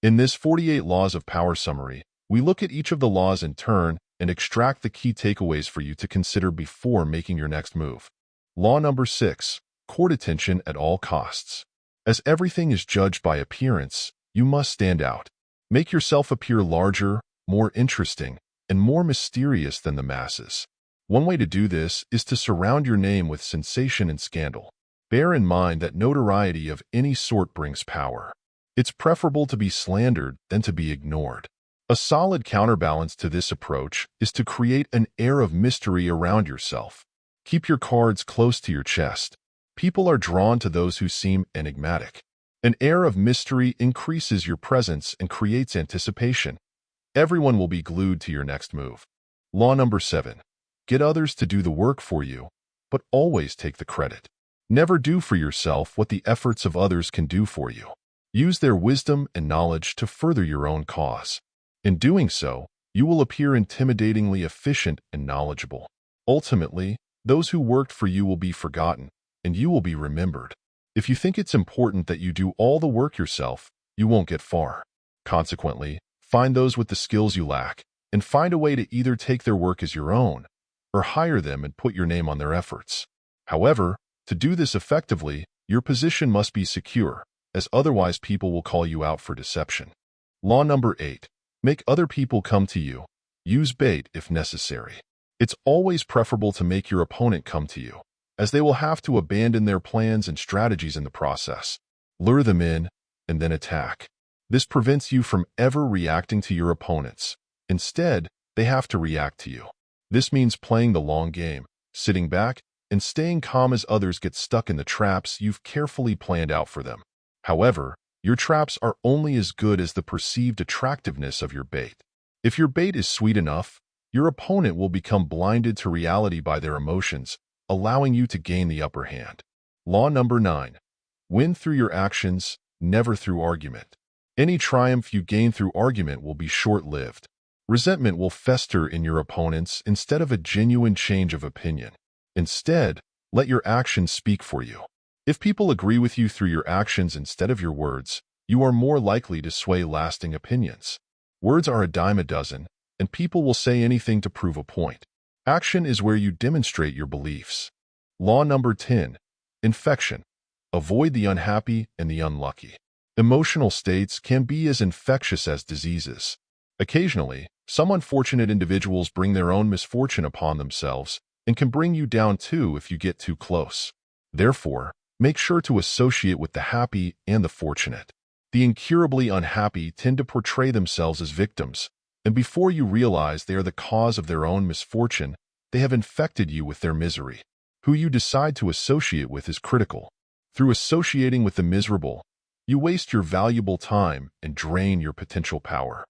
In this 48 Laws of Power summary, we look at each of the laws in turn and extract the key takeaways for you to consider before making your next move. Law number 6. Court attention at all costs. As everything is judged by appearance, you must stand out. Make yourself appear larger, more interesting, and more mysterious than the masses. One way to do this is to surround your name with sensation and scandal. Bear in mind that notoriety of any sort brings power. It's preferable to be slandered than to be ignored. A solid counterbalance to this approach is to create an air of mystery around yourself. Keep your cards close to your chest. People are drawn to those who seem enigmatic. An air of mystery increases your presence and creates anticipation. Everyone will be glued to your next move. Law number 7. Get others to do the work for you, but always take the credit. Never do for yourself what the efforts of others can do for you. Use their wisdom and knowledge to further your own cause. In doing so, you will appear intimidatingly efficient and knowledgeable. Ultimately, those who worked for you will be forgotten, and you will be remembered. If you think it's important that you do all the work yourself, you won't get far. Consequently, find those with the skills you lack, and find a way to either take their work as your own, or hire them and put your name on their efforts. However, to do this effectively, your position must be secure, as otherwise people will call you out for deception. Law number 8. Make other people come to you. Use bait if necessary. It's always preferable to make your opponent come to you, as they will have to abandon their plans and strategies in the process. Lure them in, and then attack. This prevents you from ever reacting to your opponents. Instead, they have to react to you. This means playing the long game, sitting back, and staying calm as others get stuck in the traps you've carefully planned out for them. However, your traps are only as good as the perceived attractiveness of your bait. If your bait is sweet enough, your opponent will become blinded to reality by their emotions, allowing you to gain the upper hand. Law number 9. Win through your actions, never through argument. Any triumph you gain through argument will be short-lived. Resentment will fester in your opponents instead of a genuine change of opinion. Instead, let your actions speak for you. If people agree with you through your actions instead of your words, you are more likely to sway lasting opinions. Words are a dime a dozen, and people will say anything to prove a point. Action is where you demonstrate your beliefs. Law number 10. Infection. Avoid the unhappy and the unlucky. Emotional states can be as infectious as diseases. Occasionally, some unfortunate individuals bring their own misfortune upon themselves and can bring you down too if you get too close. Therefore, make sure to associate with the happy and the fortunate. The incurably unhappy tend to portray themselves as victims, and before you realize they are the cause of their own misfortune, they have infected you with their misery. Who you decide to associate with is critical. Through associating with the miserable, you waste your valuable time and drain your potential power.